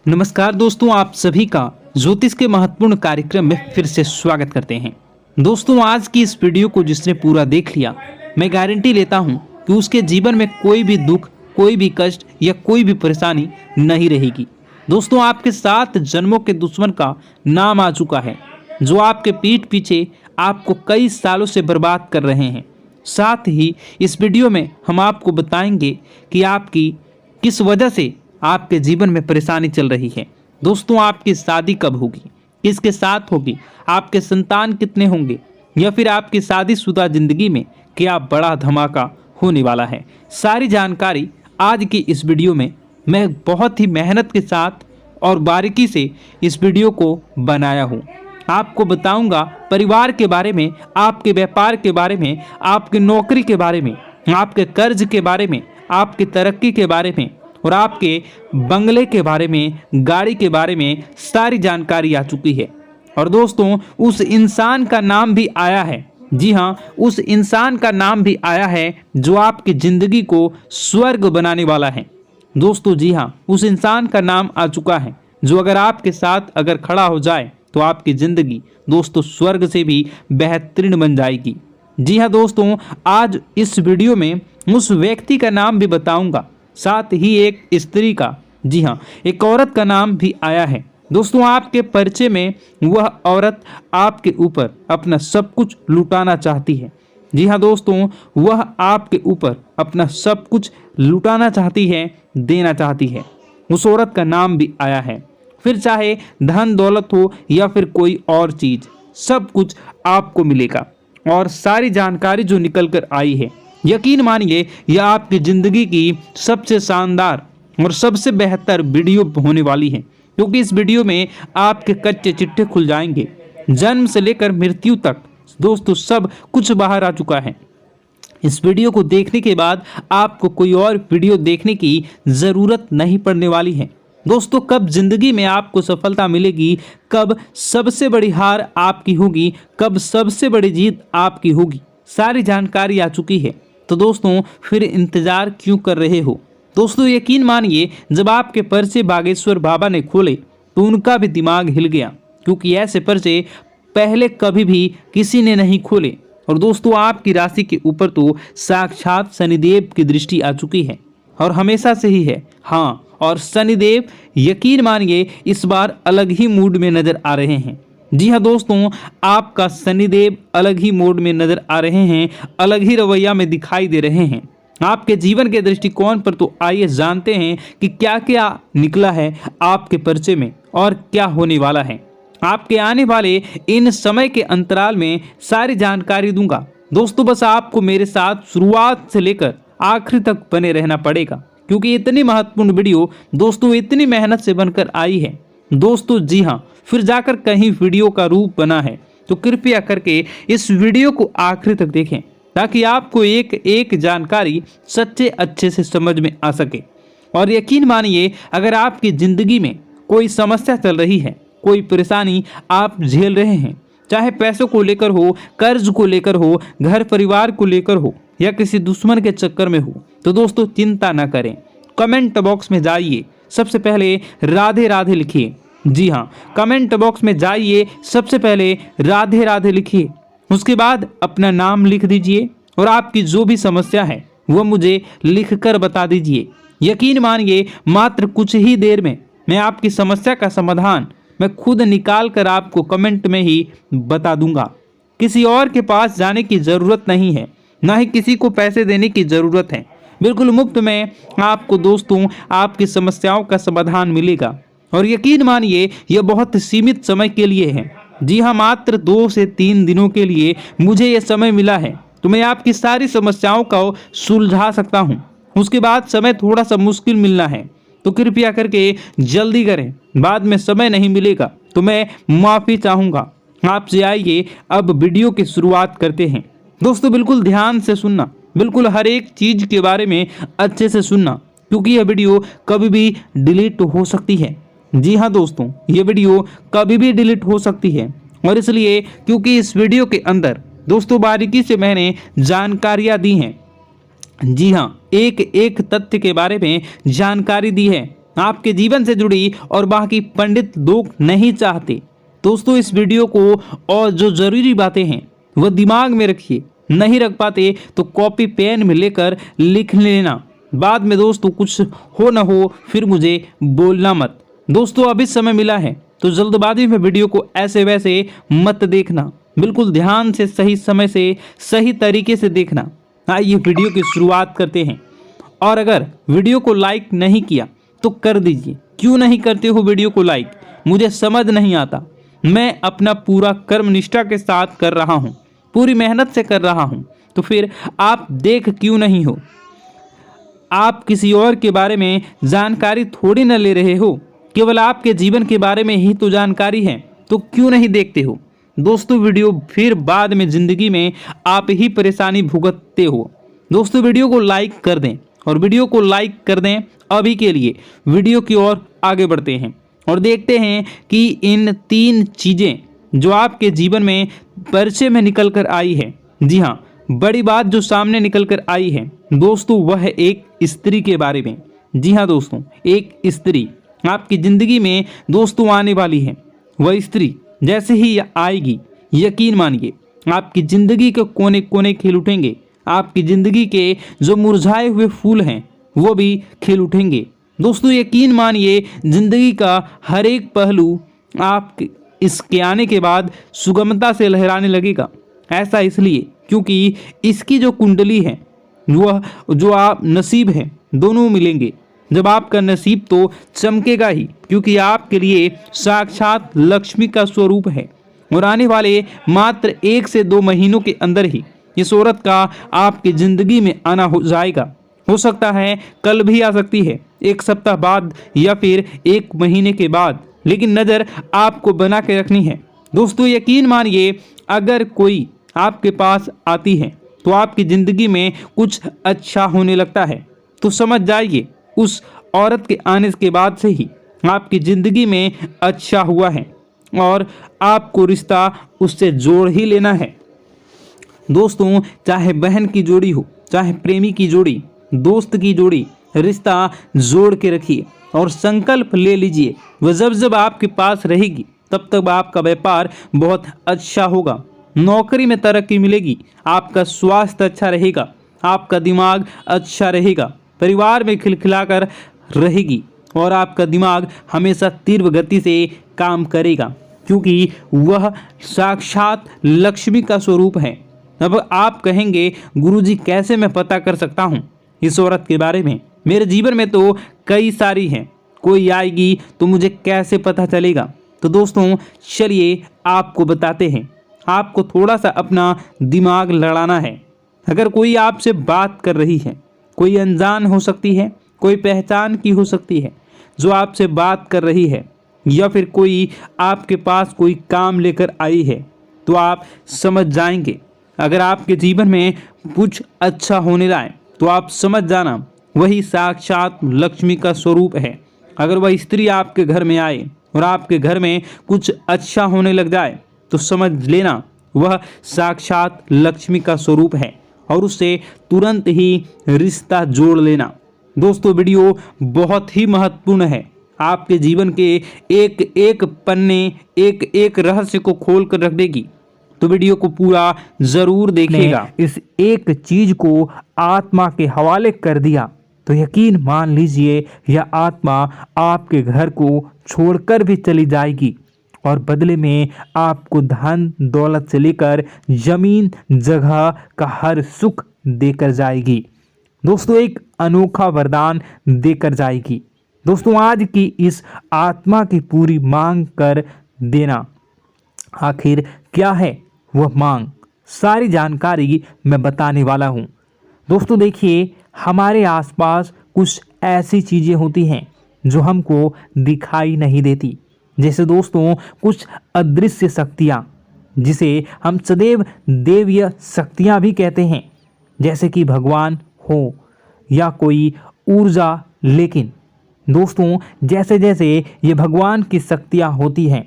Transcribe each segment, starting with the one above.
नमस्कार दोस्तों, आप सभी का ज्योतिष के महत्वपूर्ण कार्यक्रम में फिर से स्वागत करते हैं। दोस्तों, आज की इस वीडियो को जिसने पूरा देख लिया, मैं गारंटी लेता हूं कि उसके जीवन में कोई भी दुख, कोई भी कष्ट या कोई भी परेशानी नहीं रहेगी। दोस्तों, आपके 7 जन्मों के दुश्मन का नाम आ चुका है, जो आपके पीठ पीछे आपको कई सालों से बर्बाद कर रहे हैं। साथ ही इस वीडियो में हम आपको बताएंगे कि आपकी किस वजह से आपके जीवन में परेशानी चल रही है। दोस्तों, आपकी शादी कब होगी, किसके साथ होगी, आपके संतान कितने होंगे, या फिर आपकी शादीशुदा जिंदगी में क्या बड़ा धमाका होने वाला है। सारी जानकारी आज की इस वीडियो में मैं बहुत ही मेहनत के साथ और बारीकी से इस वीडियो को बनाया हूँ। आपको बताऊंगा परिवार के बारे में, आपके व्यापार के बारे में, आपकी नौकरी के बारे में, आपके कर्ज के बारे में, आपकी तरक्की के बारे में और आपके बंगले के बारे में, गाड़ी के बारे में सारी जानकारी आ चुकी है। और दोस्तों, उस इंसान का नाम भी आया है। जी हाँ, उस इंसान का नाम भी आया है जो आपकी जिंदगी को स्वर्ग बनाने वाला है। दोस्तों, जी हाँ, उस इंसान का नाम आ चुका है जो अगर आपके साथ अगर खड़ा हो जाए तो आपकी जिंदगी दोस्तों स्वर्ग से भी बेहतरीन बन जाएगी। जी हाँ दोस्तों, आज इस वीडियो में उस व्यक्ति का नाम भी बताऊंगा, साथ ही एक स्त्री का, जी हाँ, एक औरत का नाम भी आया है। दोस्तों, आपके परिचय में वह औरत आपके ऊपर अपना सब कुछ लुटाना चाहती है। जी हाँ दोस्तों, वह आपके ऊपर अपना सब कुछ लुटाना चाहती है, देना चाहती है। उस औरत का नाम भी आया है। फिर चाहे धन दौलत हो या फिर कोई और चीज, सब कुछ आपको मिलेगा। और सारी जानकारी जो निकल कर आई है, यकीन मानिए यह आपकी जिंदगी की सबसे शानदार और सबसे बेहतर वीडियो होने वाली है, क्योंकि इस वीडियो में आपके कच्चे चिट्ठे खुल जाएंगे। जन्म से लेकर मृत्यु तक दोस्तों सब कुछ बाहर आ चुका है। इस वीडियो को देखने के बाद आपको कोई और वीडियो देखने की जरूरत नहीं पड़ने वाली है। दोस्तों, कब जिंदगी में आपको सफलता मिलेगी, कब सबसे बड़ी हार आपकी होगी, कब सबसे बड़ी जीत आपकी होगी, सारी जानकारी आ चुकी है। तो दोस्तों, फिर इंतजार क्यों कर रहे हो। दोस्तों, यकीन मानिए जब आपके पर्चे बागेश्वर बाबा ने खोले तो उनका भी दिमाग हिल गया, क्योंकि ऐसे पर्चे पहले कभी भी किसी ने नहीं खोले। और दोस्तों, आपकी राशि के ऊपर तो साक्षात शनिदेव की दृष्टि आ चुकी है और हमेशा से ही है। हाँ, और शनिदेव यकीन मानिए इस बार अलग ही मूड में नजर आ रहे हैं। जी हाँ दोस्तों, आपका शनिदेव अलग ही मोड में नजर आ रहे हैं, अलग ही रवैया में दिखाई दे रहे हैं आपके जीवन के दृष्टिकोण पर। तो आइए जानते हैं कि क्या क्या निकला है आपके पर्चे में और क्या होने वाला है। आपके आने वाले इन समय के अंतराल में सारी जानकारी दूंगा। दोस्तों, बस आपको मेरे साथ शुरुआत से लेकर आखिर तक बने रहना पड़ेगा, क्योंकि इतनी महत्वपूर्ण वीडियो दोस्तों इतनी मेहनत से बनकर आई है। दोस्तों, जी हाँ, फिर जाकर कहीं वीडियो का रूप बना है, तो कृपया करके इस वीडियो को आखिर तक देखें, ताकि आपको एक एक जानकारी सच्चे अच्छे से समझ में आ सके। और यकीन मानिए, अगर आपकी जिंदगी में कोई समस्या चल रही है, कोई परेशानी आप झेल रहे हैं, चाहे पैसों को लेकर हो, कर्ज को लेकर हो, घर परिवार को लेकर हो, या किसी दुश्मन के चक्कर में हो, तो दोस्तों चिंता ना करें। कमेंट बॉक्स में जाइए, सबसे पहले राधे राधे लिखिए। जी हाँ, कमेंट बॉक्स में जाइए, सबसे पहले राधे राधे लिखिए। उसके बाद अपना नाम लिख दीजिए और आपकी जो भी समस्या है वह मुझे लिखकर बता दीजिए। यकीन मानिए मात्र कुछ ही देर में मैं आपकी समस्या का समाधान मैं खुद निकाल कर आपको कमेंट में ही बता दूंगा। किसी और के पास जाने की ज़रूरत नहीं है, ना ही किसी को पैसे देने की ज़रूरत है। बिल्कुल मुफ्त में आपको दोस्तों आपकी समस्याओं का समाधान मिलेगा। और यकीन मानिए यह बहुत सीमित समय के लिए है। जी हाँ, मात्र 2 से 3 दिनों के लिए मुझे यह समय मिला है, तो मैं आपकी सारी समस्याओं को सुलझा सकता हूँ। उसके बाद समय थोड़ा सा मुश्किल मिलना है, तो कृपया करके जल्दी करें, बाद में समय नहीं मिलेगा तो मैं माफ़ी चाहूँगा आपसे। आइए अब वीडियो की शुरुआत करते हैं। दोस्तों, बिल्कुल ध्यान से सुनना, बिल्कुल हर एक चीज़ के बारे में अच्छे से सुनना, क्योंकि यह वीडियो कभी भी डिलीट हो सकती है। जी हाँ दोस्तों, ये वीडियो कभी भी डिलीट हो सकती है, और इसलिए क्योंकि इस वीडियो के अंदर दोस्तों बारीकी से मैंने जानकारियाँ दी हैं। जी हाँ, एक एक तथ्य के बारे में जानकारी दी है, आपके जीवन से जुड़ी और बाकी पंडित लोग नहीं चाहते। दोस्तों इस वीडियो को और जो जरूरी बातें हैं वह दिमाग में रखिए, नहीं रख पाते तो कॉपी पेन में लेकर लिख लेना। बाद में दोस्तों कुछ हो ना हो फिर मुझे बोलना मत। दोस्तों अभी समय मिला है तो जल्दबाजी में वीडियो को ऐसे वैसे मत देखना, बिल्कुल ध्यान से सही समय से सही तरीके से देखना। आइए वीडियो की शुरुआत करते हैं। और अगर वीडियो को लाइक नहीं किया तो कर दीजिए। क्यों नहीं करते हो वीडियो को लाइक, मुझे समझ नहीं आता। मैं अपना पूरा कर्म निष्ठा के साथ कर रहा हूँ, पूरी मेहनत से कर रहा हूँ, तो फिर आप देख क्यों नहीं हो? आप किसी और के बारे में जानकारी थोड़ी न ले रहे हो, केवल आपके जीवन के बारे में ही तो जानकारी है, तो क्यों नहीं देखते हो? दोस्तों वीडियो फिर बाद में ज़िंदगी में आप ही परेशानी भुगतते हो। दोस्तों वीडियो को लाइक कर दें और वीडियो को लाइक कर दें। अभी के लिए वीडियो की ओर आगे बढ़ते हैं और देखते हैं कि इन 3 चीज़ें जो आपके जीवन में परिचय में निकल कर आई है। जी हाँ, बड़ी बात जो सामने निकल कर आई है दोस्तों वह है एक स्त्री के बारे में। जी हाँ दोस्तों, एक स्त्री आपकी ज़िंदगी में दोस्तों आने वाली है। वह स्त्री जैसे ही आएगी यकीन मानिए आपकी ज़िंदगी के कोने कोने खिल उठेंगे। आपकी ज़िंदगी के जो मुरझाए हुए फूल हैं वो भी खिल उठेंगे। दोस्तों यकीन मानिए ज़िंदगी का हर एक पहलू आप इसके आने के बाद सुगमता से लहराने लगेगा। ऐसा इसलिए क्योंकि इसकी जो कुंडली है वह जो आप नसीब है दोनों मिलेंगे। जब आपका नसीब तो चमकेगा ही, क्योंकि आपके लिए साक्षात लक्ष्मी का स्वरूप है। और आने वाले मात्र 1 से 2 महीनों के अंदर ही इस औरत का आपकी ज़िंदगी में आना हो जाएगा। हो सकता है कल भी आ सकती है, 1 सप्ताह बाद या फिर 1 महीने के बाद, लेकिन नज़र आपको बना के रखनी है। दोस्तों यकीन मानिए अगर कोई आपके पास आती है तो आपकी ज़िंदगी में कुछ अच्छा होने लगता है, तो समझ जाइए उस औरत के आने के बाद से ही आपकी ज़िंदगी में अच्छा हुआ है और आपको रिश्ता उससे जोड़ ही लेना है। दोस्तों चाहे बहन की जोड़ी हो, चाहे प्रेमी की जोड़ी, दोस्त की जोड़ी, रिश्ता जोड़ के रखिए और संकल्प ले लीजिए वह जब जब आपके पास रहेगी तब तक आपका व्यापार बहुत अच्छा होगा, नौकरी में तरक्की मिलेगी, आपका स्वास्थ्य अच्छा रहेगा, आपका दिमाग अच्छा रहेगा, परिवार में खिलखिलाकर रहेगी और आपका दिमाग हमेशा तीव्र गति से काम करेगा, क्योंकि वह साक्षात लक्ष्मी का स्वरूप है। अब आप कहेंगे गुरुजी कैसे मैं पता कर सकता हूँ इस औरत के बारे में? मेरे जीवन में तो कई सारी हैं, कोई आएगी तो मुझे कैसे पता चलेगा? तो दोस्तों चलिए आपको बताते हैं। आपको थोड़ा सा अपना दिमाग लड़ाना है। अगर कोई आपसे बात कर रही है, कोई अनजान हो सकती है, कोई पहचान की हो सकती है जो आपसे बात कर रही है, या फिर कोई आपके पास कोई काम लेकर आई है, तो आप समझ जाएंगे। अगर आपके जीवन में कुछ अच्छा होने लाए तो आप समझ जाना वही साक्षात लक्ष्मी का स्वरूप है। अगर वह स्त्री आपके घर में आए और आपके घर में कुछ अच्छा होने लग जाए तो समझ लेना वह साक्षात लक्ष्मी का स्वरूप है और उससे तुरंत ही रिश्ता जोड़ लेना। दोस्तों वीडियो बहुत ही महत्वपूर्ण है, आपके जीवन के एक एक पन्ने, एक एक रहस्य को खोल कर रख देगी, तो वीडियो को पूरा जरूर देखिएगा। इस एक चीज को आत्मा के हवाले कर दिया तो यकीन मान लीजिए यह आत्मा आपके घर को छोड़कर भी चली जाएगी और बदले में आपको धन दौलत से लेकर जमीन जगह का हर सुख देकर जाएगी। दोस्तों एक अनोखा वरदान देकर जाएगी। दोस्तों आज की इस आत्मा की पूरी मांग कर देना। आखिर क्या है वह मांग, सारी जानकारी मैं बताने वाला हूँ। दोस्तों देखिए हमारे आसपास कुछ ऐसी चीज़ें होती हैं जो हमको दिखाई नहीं देती, जैसे दोस्तों कुछ अदृश्य शक्तियाँ जिसे हम सदैव देवीय शक्तियाँ भी कहते हैं, जैसे कि भगवान हो या कोई ऊर्जा। लेकिन दोस्तों जैसे जैसे ये भगवान की शक्तियाँ होती हैं,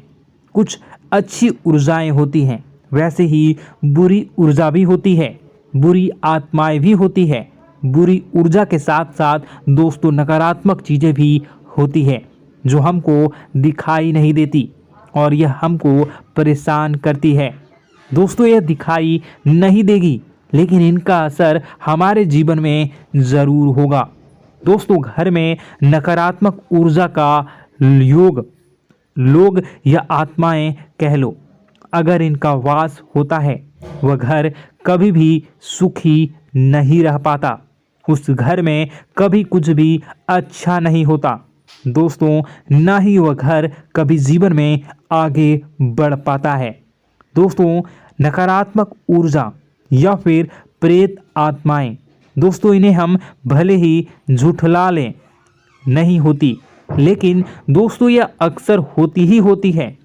कुछ अच्छी ऊर्जाएं होती हैं, वैसे ही बुरी ऊर्जा भी होती है, बुरी आत्माएं भी होती है। बुरी ऊर्जा के साथ साथ दोस्तों नकारात्मक चीज़ें भी होती है जो हमको दिखाई नहीं देती और यह हमको परेशान करती है। दोस्तों, यह दिखाई नहीं देगी लेकिन इनका असर हमारे जीवन में ज़रूर होगा। दोस्तों, घर में नकारात्मक ऊर्जा का योग, लोग या आत्माएं कह लो, अगर इनका वास होता है वह घर कभी भी सुखी नहीं रह पाता। उस घर में कभी कुछ भी अच्छा नहीं होता। दोस्तों, ना ही वह घर कभी जीवन में आगे बढ़ पाता है। दोस्तों, नकारात्मक ऊर्जा या फिर प्रेत आत्माएं, दोस्तों इन्हें हम भले ही झुठला लें नहीं होती, लेकिन दोस्तों यह अक्सर होती ही होती है।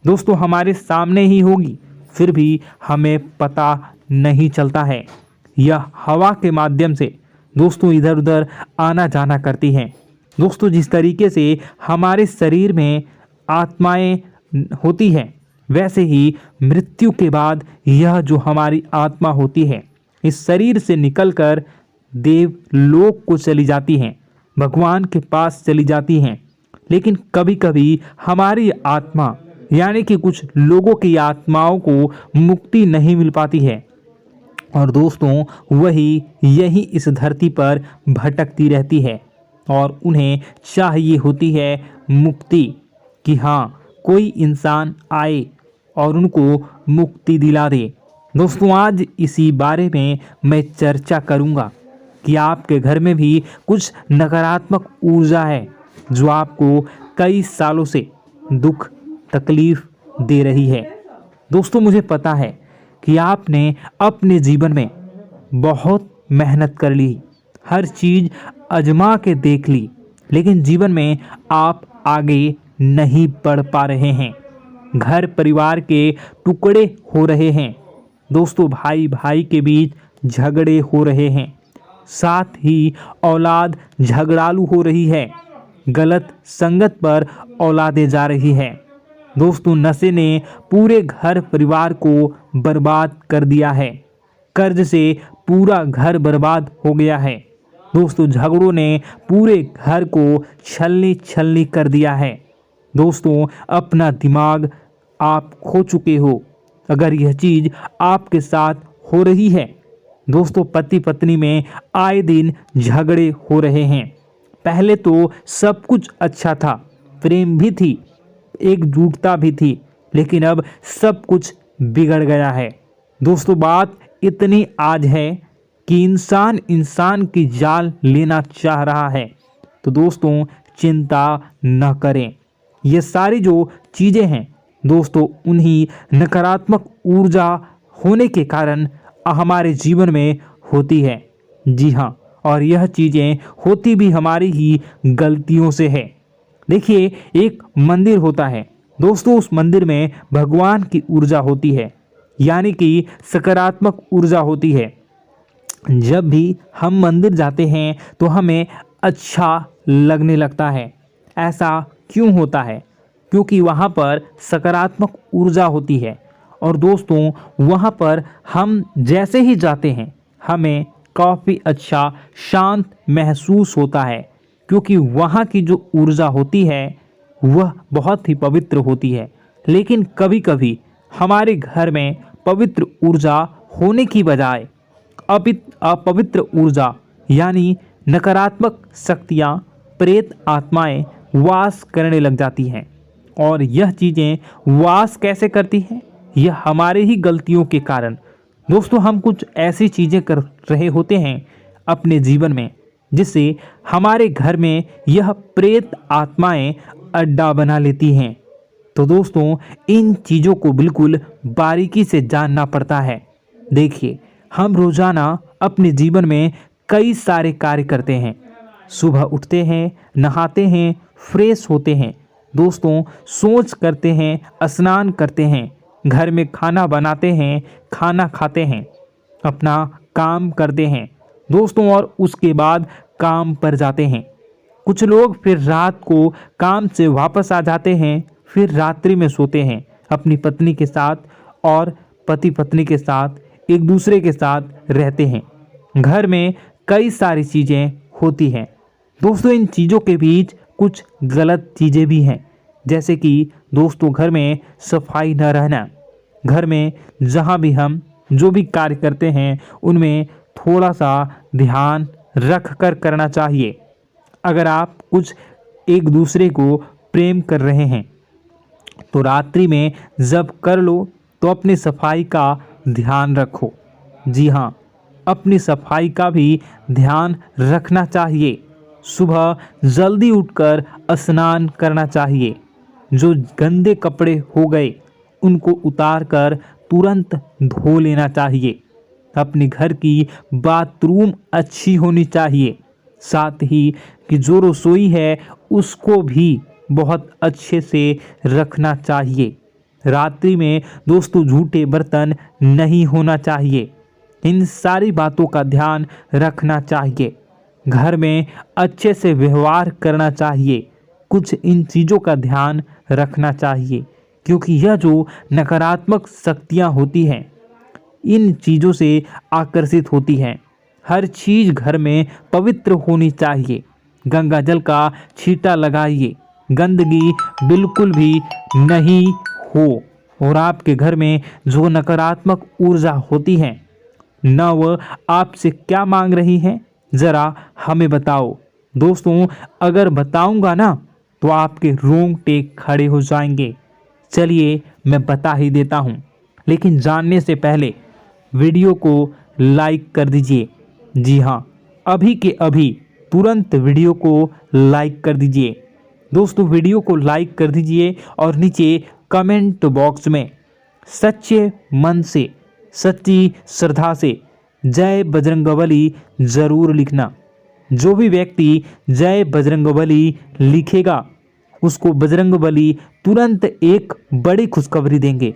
दोस्तों, हमारे सामने ही होगी फिर भी हमें पता नहीं चलता है। यह हवा के माध्यम से दोस्तों इधर उधर आना जाना करती हैं। दोस्तों, जिस तरीके से हमारे शरीर में आत्माएं होती हैं वैसे ही मृत्यु के बाद यह जो हमारी आत्मा होती है इस शरीर से निकलकर देवलोक को चली जाती हैं, भगवान के पास चली जाती हैं। लेकिन कभी कभी हमारी आत्मा यानी कि कुछ लोगों की आत्माओं को मुक्ति नहीं मिल पाती है और दोस्तों वही यही इस धरती पर भटकती रहती है और उन्हें चाहिए होती है मुक्ति, कि हाँ कोई इंसान आए और उनको मुक्ति दिला दे। दोस्तों, आज इसी बारे में मैं चर्चा करूंगा कि आपके घर में भी कुछ नकारात्मक ऊर्जा है जो आपको कई सालों से दुख तकलीफ दे रही है। दोस्तों, मुझे पता है कि आपने अपने जीवन में बहुत मेहनत कर ली, हर चीज़ आजमा के देख ली, लेकिन जीवन में आप आगे नहीं बढ़ पा रहे हैं। घर परिवार के टुकड़े हो रहे हैं। दोस्तों, भाई भाई के बीच झगड़े हो रहे हैं, साथ ही औलाद झगड़ालू हो रही है, गलत संगत पर औलादें जा रही है। दोस्तों, नशे ने पूरे घर परिवार को बर्बाद कर दिया है, कर्ज से पूरा घर बर्बाद हो गया है। दोस्तों, झगड़ों ने पूरे घर को छलनी छलनी कर दिया है। दोस्तों, अपना दिमाग आप खो चुके हो अगर यह चीज़ आपके साथ हो रही है। दोस्तों, पति पत्नी में आए दिन झगड़े हो रहे हैं। पहले तो सब कुछ अच्छा था, प्रेम भी थी, एकजुटता भी थी, लेकिन अब सब कुछ बिगड़ गया है। दोस्तों, बात इतनी आज है कि इंसान इंसान की जान लेना चाह रहा है। तो दोस्तों, चिंता न करें। ये सारी जो चीज़ें हैं दोस्तों उन्हीं नकारात्मक ऊर्जा होने के कारण हमारे जीवन में होती है। जी हाँ, और यह चीज़ें होती भी हमारी ही गलतियों से है। देखिए, एक मंदिर होता है दोस्तों, उस मंदिर में भगवान की ऊर्जा होती है यानी कि सकारात्मक ऊर्जा होती है। जब भी हम मंदिर जाते हैं तो हमें अच्छा लगने लगता है। ऐसा क्यों होता है? क्योंकि वहाँ पर सकारात्मक ऊर्जा होती है और दोस्तों वहाँ पर हम जैसे ही जाते हैं हमें काफ़ी अच्छा शांत महसूस होता है, क्योंकि वहाँ की जो ऊर्जा होती है वह बहुत ही पवित्र होती है। लेकिन कभी कभी हमारे घर में पवित्र ऊर्जा होने की बजाय अपवित्र ऊर्जा यानी नकारात्मक शक्तियाँ, प्रेत आत्माएं वास करने लग जाती हैं। और यह चीज़ें वास कैसे करती हैं? यह हमारे ही गलतियों के कारण। दोस्तों, हम कुछ ऐसी चीज़ें कर रहे होते हैं अपने जीवन में जिससे हमारे घर में यह प्रेत आत्माएं अड्डा बना लेती हैं। तो दोस्तों, इन चीज़ों को बिल्कुल बारीकी से जानना पड़ता है। देखिए, हम रोज़ाना अपने जीवन में कई सारे कार्य करते हैं। सुबह उठते हैं, नहाते हैं, फ्रेश होते हैं, दोस्तों सोच करते हैं, स्नान करते हैं, घर में खाना बनाते हैं, खाना खाते हैं, अपना काम करते हैं दोस्तों, और उसके बाद काम पर जाते हैं। कुछ लोग फिर रात को काम से वापस आ जाते हैं, फिर रात्रि में सोते हैं अपनी पत्नी के साथ और पति पत्नी के साथ एक दूसरे के साथ रहते हैं। घर में कई सारी चीज़ें होती हैं दोस्तों, इन चीज़ों के बीच कुछ गलत चीज़ें भी हैं, जैसे कि दोस्तों घर में सफाई न रहना। घर में जहाँ भी हम जो भी कार्य करते हैं उनमें थोड़ा सा ध्यान रख कर करना चाहिए। अगर आप कुछ एक दूसरे को प्रेम कर रहे हैं तो रात्रि में जब कर लो तो अपनी सफाई का ध्यान रखो। जी हाँ, अपनी सफाई का भी ध्यान रखना चाहिए। सुबह जल्दी उठकर स्नान करना चाहिए। जो गंदे कपड़े हो गए उनको उतार कर तुरंत धो लेना चाहिए। अपने घर की बाथरूम अच्छी होनी चाहिए। साथ ही कि जो रसोई है उसको भी बहुत अच्छे से रखना चाहिए। रात्रि में दोस्तों झूठे बर्तन नहीं होना चाहिए। इन सारी बातों का ध्यान रखना चाहिए। घर में अच्छे से व्यवहार करना चाहिए। कुछ इन चीज़ों का ध्यान रखना चाहिए, क्योंकि यह जो नकारात्मक शक्तियाँ होती हैं इन चीज़ों से आकर्षित होती हैं। हर चीज़ घर में पवित्र होनी चाहिए। गंगा जल का छींटा लगाइए, गंदगी बिल्कुल भी नहीं हो। और आपके घर में जो नकारात्मक ऊर्जा होती है न वह आपसे क्या मांग रही हैं, ज़रा हमें बताओ। दोस्तों अगर बताऊंगा ना तो आपके रोंगटे खड़े हो जाएंगे। चलिए मैं बता ही देता हूं, लेकिन जानने से पहले वीडियो को लाइक कर दीजिए। जी हाँ, अभी के अभी तुरंत वीडियो को लाइक कर दीजिए। दोस्तों वीडियो को लाइक कर दीजिए और नीचे कमेंट बॉक्स में सच्चे मन से, सच्ची श्रद्धा से जय बजरंगबली ज़रूर लिखना। जो भी व्यक्ति जय बजरंगबली लिखेगा उसको बजरंगबली तुरंत एक बड़ी खुशखबरी देंगे।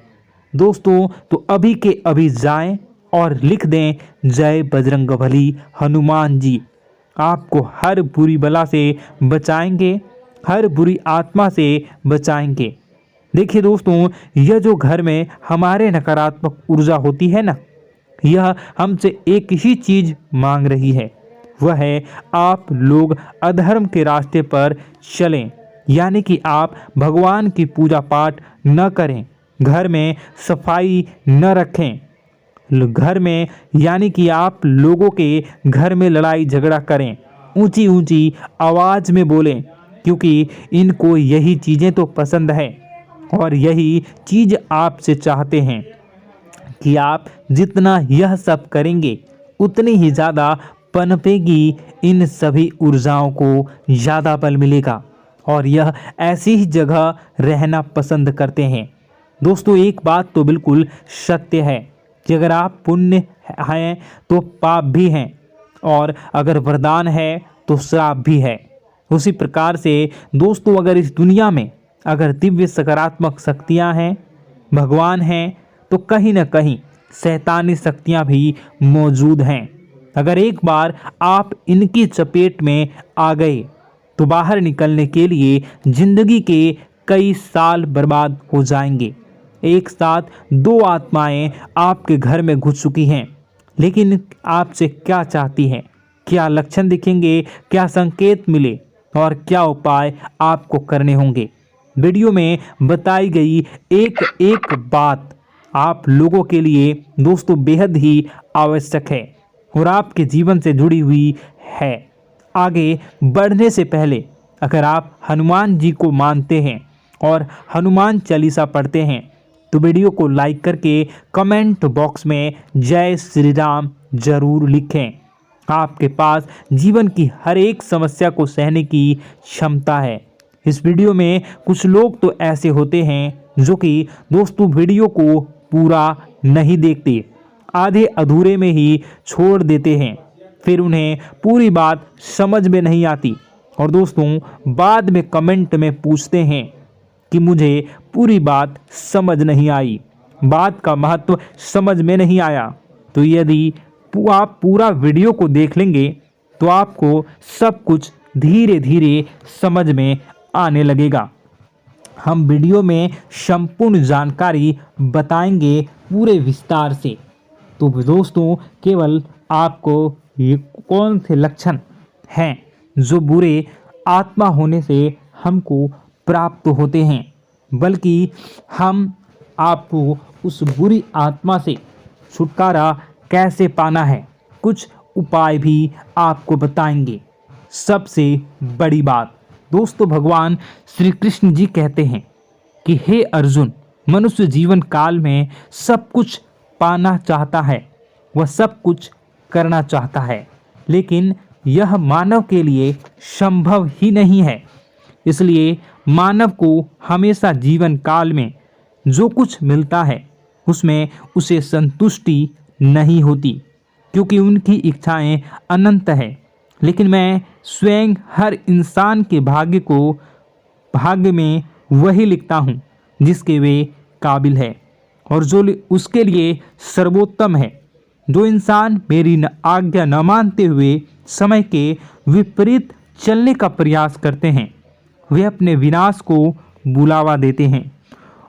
दोस्तों तो अभी के अभी जाएं और लिख दें जय बजरंगबली हनुमान जी। आपको हर बुरी बला से बचाएंगे, हर बुरी आत्मा से बचाएंगे। देखिए दोस्तों, यह जो घर में हमारे नकारात्मक ऊर्जा होती है ना, यह हमसे एक ही चीज़ मांग रही है, वह है आप लोग अधर्म के रास्ते पर चलें। यानी कि आप भगवान की पूजा पाठ न करें, घर में सफाई न रखें, घर में यानी कि आप लोगों के घर में लड़ाई झगड़ा करें, ऊंची ऊंची आवाज़ में बोलें, क्योंकि इनको यही चीज़ें तो पसंद है और यही चीज़ आपसे चाहते हैं कि आप जितना यह सब करेंगे उतनी ही ज़्यादा पनपेगी इन सभी ऊर्जाओं को ज़्यादा बल मिलेगा और यह ऐसी ही जगह रहना पसंद करते हैं। दोस्तों एक बात तो बिल्कुल सत्य है कि अगर आप पुण्य हैं तो पाप भी हैं और अगर वरदान है तो श्राप भी है। उसी प्रकार से दोस्तों अगर इस दुनिया में अगर दिव्य सकारात्मक शक्तियां हैं, भगवान हैं, तो कहीं ना कहीं शैतानी शक्तियां भी मौजूद हैं। अगर एक बार आप इनकी चपेट में आ गए तो बाहर निकलने के लिए जिंदगी के कई साल बर्बाद हो जाएंगे। एक साथ दो आत्माएं आपके घर में घुस चुकी हैं, लेकिन आपसे क्या चाहती हैं, क्या लक्षण दिखेंगे, क्या संकेत मिले और क्या उपाय आपको करने होंगे। वीडियो में बताई गई एक एक बात आप लोगों के लिए दोस्तों बेहद ही आवश्यक है और आपके जीवन से जुड़ी हुई है। आगे बढ़ने से पहले अगर आप हनुमान जी को मानते हैं और हनुमान चालीसा पढ़ते हैं तो वीडियो को लाइक करके कमेंट बॉक्स में जय श्री राम जरूर लिखें। आपके पास जीवन की हर एक समस्या को सहने की क्षमता है। इस वीडियो में कुछ लोग तो ऐसे होते हैं जो कि दोस्तों वीडियो को पूरा नहीं देखते, आधे अधूरे में ही छोड़ देते हैं, फिर उन्हें पूरी बात समझ में नहीं आती और दोस्तों बाद में कमेंट में पूछते हैं कि मुझे पूरी बात समझ नहीं आई, बात का महत्व समझ में नहीं आया। तो यदि आप पूरा वीडियो को देख लेंगे तो आपको सब कुछ धीरे धीरे समझ में आने लगेगा। हम वीडियो में संपूर्ण जानकारी बताएंगे पूरे विस्तार से। तो दोस्तों केवल आपको ये कौन से लक्षण हैं जो बुरे आत्मा होने से हमको प्राप्त होते हैं, बल्कि हम आपको उस बुरी आत्मा से छुटकारा कैसे पाना है, कुछ उपाय भी आपको बताएंगे। सबसे बड़ी बात दोस्तों, भगवान श्री कृष्ण जी कहते हैं कि हे अर्जुन, मनुष्य जीवन काल में सब कुछ पाना चाहता है, वह सब कुछ करना चाहता है, लेकिन यह मानव के लिए संभव ही नहीं है। इसलिए मानव को हमेशा जीवन काल में जो कुछ मिलता है उसमें उसे संतुष्टि नहीं होती, क्योंकि उनकी इच्छाएं अनंत है। लेकिन मैं स्वयं हर इंसान के भाग्य में वही लिखता हूँ जिसके वे काबिल है और जो उसके लिए सर्वोत्तम है। जो इंसान मेरी आज्ञा न मानते हुए समय के विपरीत चलने का प्रयास करते हैं, वे अपने विनाश को बुलावा देते हैं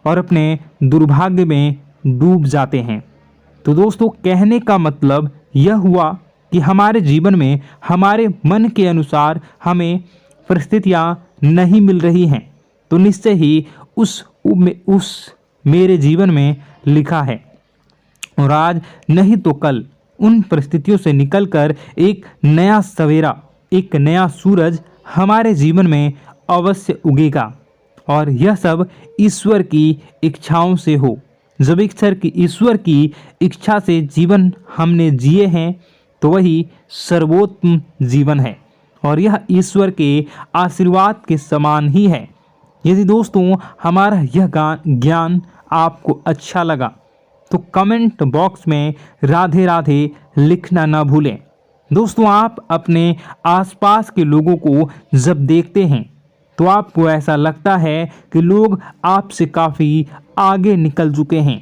और अपने दुर्भाग्य में डूब जाते हैं। तो दोस्तों, कहने का मतलब यह हुआ कि हमारे जीवन में हमारे मन के अनुसार हमें परिस्थितियां नहीं मिल रही हैं, तो निश्चय ही उस मेरे जीवन में लिखा है, और आज नहीं तो कल उन परिस्थितियों से निकलकर एक नया सवेरा, एक नया सूरज हमारे जीवन में अवश्य उगेगा। और यह सब ईश्वर की इच्छाओं से हो। जब ईश्वर की इच्छा से जीवन हमने जिए हैं तो वही सर्वोत्तम जीवन है, और यह ईश्वर के आशीर्वाद के समान ही है। यदि दोस्तों हमारा यह ज्ञान आपको अच्छा लगा तो कमेंट बॉक्स में राधे राधे लिखना ना भूलें। दोस्तों, आप अपने आसपास के लोगों को जब देखते हैं तो आपको ऐसा लगता है कि लोग आपसे काफ़ी आगे निकल चुके हैं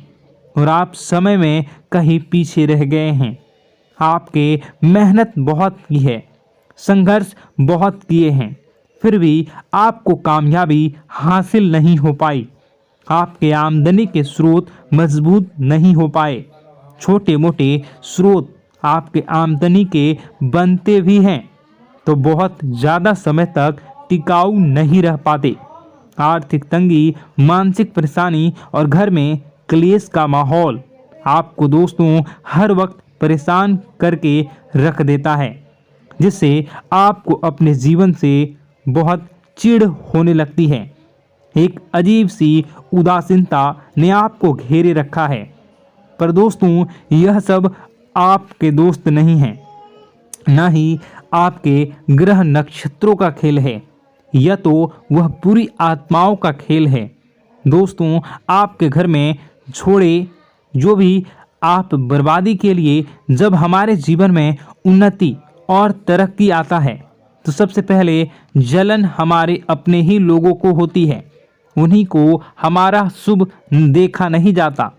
और आप समय में कहीं पीछे रह गए हैं। आपके मेहनत बहुत की है, संघर्ष बहुत किए हैं, फिर भी आपको कामयाबी हासिल नहीं हो पाई। आपके आमदनी के स्रोत मजबूत नहीं हो पाए। छोटे मोटे स्रोत आपके आमदनी के बनते भी हैं तो बहुत ज़्यादा समय तक टिकाऊ नहीं रह पाते। आर्थिक तंगी, मानसिक परेशानी और घर में क्लेश का माहौल आपको दोस्तों हर वक्त परेशान करके रख देता है, जिससे आपको अपने जीवन से बहुत चिढ़ होने लगती है। एक अजीब सी उदासीनता ने आपको घेरे रखा है। पर दोस्तों, यह सब आपके दोस्त नहीं हैं, न ही आपके ग्रह नक्षत्रों का खेल है, यह तो वह पूरी आत्माओं का खेल है। दोस्तों, आपके घर में छोड़े जो भी आप बर्बादी के लिए जब हमारे जीवन में उन्नति और तरक्की आता है तो सबसे पहले जलन हमारे अपने ही लोगों को होती है। उन्हीं को हमारा शुभ देखा नहीं जाता।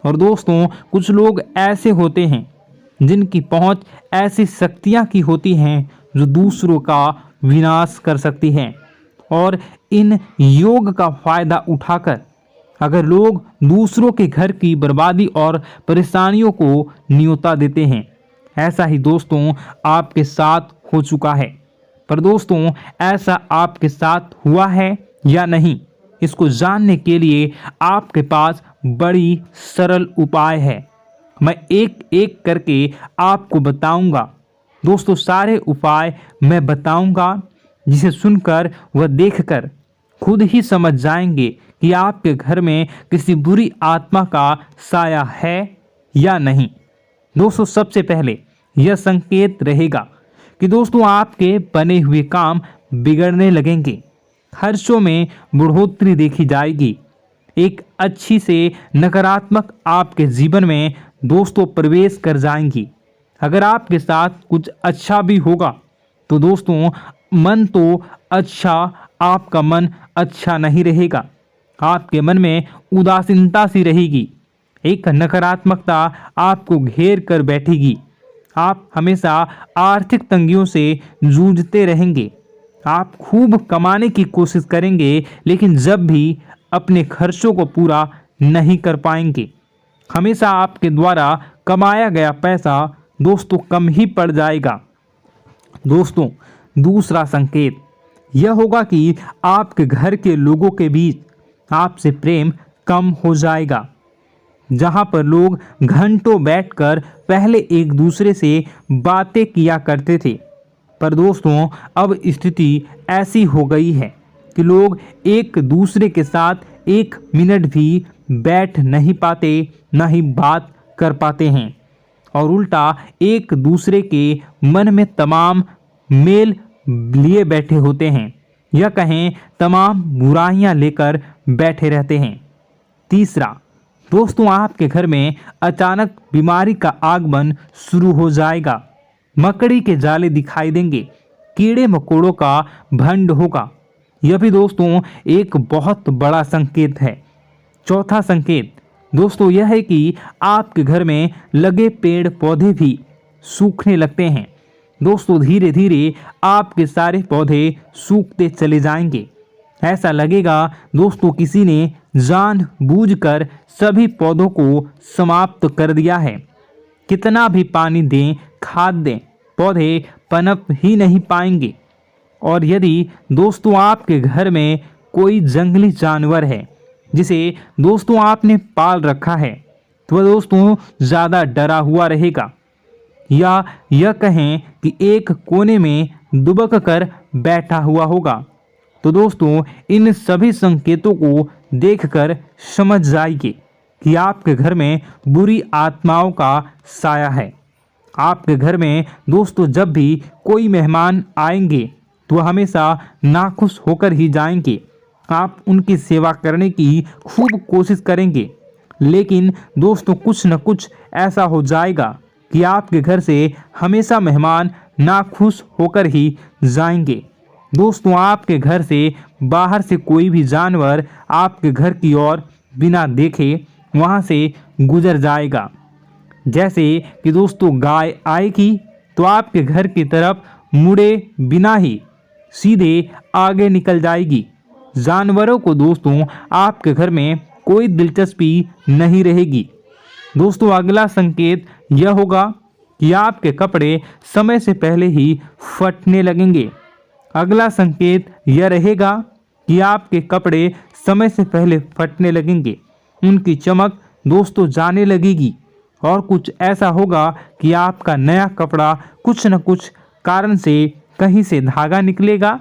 और दोस्तों, कुछ लोग ऐसे होते हैं जिनकी पहुंच ऐसी शक्तियां की होती हैं जो दूसरों का विनाश कर सकती हैं, और इन योग का फायदा उठाकर अगर लोग दूसरों के घर की बर्बादी और परेशानियों को न्योता देते हैं। ऐसा ही दोस्तों आपके साथ हो चुका है। पर दोस्तों, ऐसा आपके साथ हुआ है या नहीं, इसको जानने के लिए आपके पास बड़ी सरल उपाय है। मैं एक एक करके आपको बताऊंगा। दोस्तों, सारे उपाय मैं बताऊंगा, जिसे सुनकर व देखकर खुद ही समझ जाएंगे कि आपके घर में किसी बुरी आत्मा का साया है या नहीं। दोस्तों, सबसे पहले यह संकेत रहेगा कि दोस्तों आपके बने हुए काम बिगड़ने लगेंगे, खर्चों में बढ़ोतरी देखी जाएगी, एक अच्छी से नकारात्मक आपके जीवन में दोस्तों प्रवेश कर जाएंगी। अगर आपके साथ कुछ अच्छा भी होगा तो दोस्तों मन तो अच्छा, आपका मन अच्छा नहीं रहेगा। आपके मन में उदासीनता सी रहेगी, एक नकारात्मकता आपको घेर कर बैठेगी। आप हमेशा आर्थिक तंगियों से जूझते रहेंगे। आप खूब कमाने की कोशिश करेंगे, लेकिन जब भी अपने खर्चों को पूरा नहीं कर पाएंगे। हमेशा आपके द्वारा कमाया गया पैसा दोस्तों कम ही पड़ जाएगा। दोस्तों, दूसरा संकेत, यह होगा कि आपके घर के लोगों के बीच आपसे प्रेम कम हो जाएगा। जहां पर लोग घंटों बैठकर पहले एक दूसरे से बातें किया करते थे, पर दोस्तों अब स्थिति ऐसी हो गई है कि लोग एक दूसरे के साथ एक मिनट भी बैठ नहीं पाते, न ही बात कर पाते हैं, और उल्टा एक दूसरे के मन में तमाम मेल लिए बैठे होते हैं, या कहें तमाम बुराइयां लेकर बैठे रहते हैं। तीसरा, दोस्तों आपके घर में अचानक बीमारी का आगमन शुरू हो जाएगा। मकड़ी के जाले दिखाई देंगे, कीड़े मकोड़ों का भंड होगा। यह भी दोस्तों एक बहुत बड़ा संकेत है। चौथा संकेत दोस्तों यह है कि आपके घर में लगे पेड़ पौधे भी सूखने लगते हैं। दोस्तों धीरे धीरे आपके सारे पौधे सूखते चले जाएंगे। ऐसा लगेगा दोस्तों किसी ने जानबूझकर सभी पौधों को समाप्त कर दिया है। कितना भी पानी दें, खाद दें, पौधे पनप ही नहीं पाएंगे। और यदि दोस्तों आपके घर में कोई जंगली जानवर है जिसे दोस्तों आपने पाल रखा है, तो वह दोस्तों ज़्यादा डरा हुआ रहेगा, या यह कहें कि एक कोने में दुबक कर बैठा हुआ होगा, तो दोस्तों इन सभी संकेतों को देखकर समझ जाइए कि आपके घर में बुरी आत्माओं का साया है। आपके घर में दोस्तों जब भी कोई मेहमान आएंगे तो हमेशा नाखुश होकर ही जाएंगे। आप उनकी सेवा करने की खूब कोशिश करेंगे, लेकिन दोस्तों कुछ न कुछ ऐसा हो जाएगा कि आपके घर से हमेशा मेहमान नाखुश होकर ही जाएंगे। दोस्तों आपके घर से बाहर से कोई भी जानवर आपके घर की ओर बिना देखे वहां से गुजर जाएगा। जैसे कि दोस्तों गाय आएगी तो आपके घर की तरफ मुड़े बिना ही सीधे आगे निकल जाएगी। जानवरों को दोस्तों आपके घर में कोई दिलचस्पी नहीं रहेगी। दोस्तों अगला संकेत यह होगा कि आपके कपड़े समय से पहले ही फटने लगेंगे। अगला संकेत यह रहेगा कि आपके कपड़े समय से पहले फटने लगेंगे, उनकी चमक दोस्तों जाने लगेगी, और कुछ ऐसा होगा कि आपका नया कपड़ा कुछ न कुछ कारण से कहीं से धागा निकलेगा,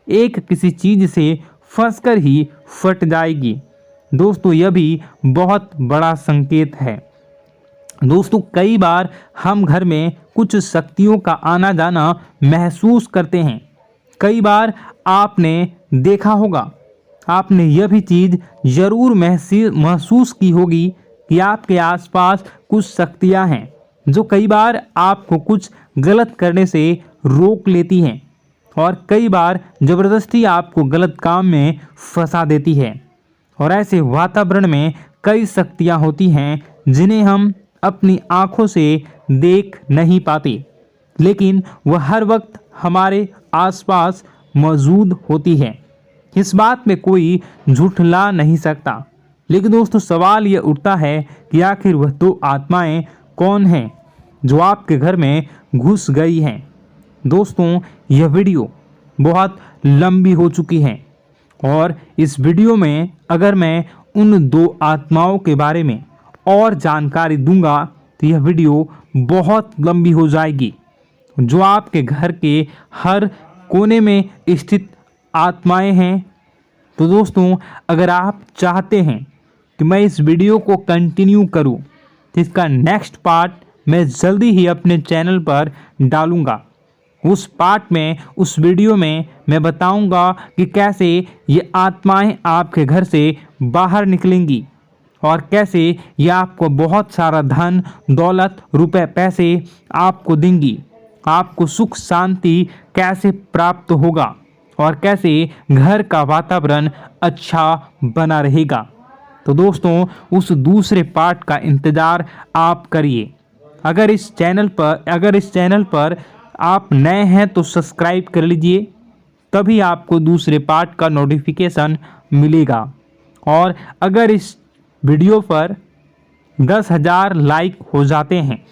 एक किसी चीज से फंसकर ही फट जाएगी। दोस्तों यह भी बहुत बड़ा संकेत है। दोस्तों कई बार हम घर में कुछ शक्तियों का आना जाना महसूस करते हैं। कई बार आपने देखा होगा, आपने यह भी चीज़ ज़रूर महसूस की होगी कि आपके आसपास कुछ शक्तियां हैं जो कई बार आपको कुछ गलत करने से रोक लेती हैं, और कई बार ज़बरदस्ती आपको गलत काम में फंसा देती है। और ऐसे वातावरण में कई शक्तियां होती हैं जिन्हें हम अपनी आँखों से देख नहीं पाते, लेकिन वह हर वक्त हमारे आसपास मौजूद होती है। इस बात में कोई झूठला नहीं सकता। लेकिन दोस्तों सवाल यह उठता है कि आखिर वह तो आत्माएं कौन हैं जो आपके घर में घुस गई हैं। दोस्तों यह वीडियो बहुत लंबी हो चुकी है, और इस वीडियो में अगर मैं उन दो आत्माओं के बारे में और जानकारी दूंगा तो यह वीडियो बहुत लंबी हो जाएगी। जो आपके घर के हर कोने में स्थित आत्माएं हैं, तो दोस्तों अगर आप चाहते हैं कि मैं इस वीडियो को कंटिन्यू करूं, तो इसका नेक्स्ट पार्ट मैं जल्दी ही अपने चैनल पर डालूंगा। उस पार्ट में, उस वीडियो में मैं बताऊंगा कि कैसे ये आत्माएं आपके घर से बाहर निकलेंगी, और कैसे ये आपको बहुत सारा धन दौलत रुपए पैसे आपको देंगी, आपको सुख शांति कैसे प्राप्त होगा, और कैसे घर का वातावरण अच्छा बना रहेगा। तो दोस्तों उस दूसरे पार्ट का इंतज़ार आप करिए। अगर इस चैनल पर आप नए हैं तो सब्सक्राइब कर लीजिए, तभी आपको दूसरे पार्ट का नोटिफिकेशन मिलेगा। और अगर इस वीडियो पर 10,000 लाइक हो जाते हैं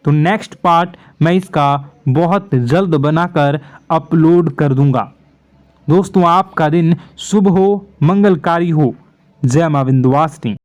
तो नेक्स्ट पार्ट मैं इसका बहुत जल्द बनाकर अपलोड कर दूंगा। दोस्तों आपका दिन शुभ हो, मंगलकारी हो। जय मां विंध्यवासिनी।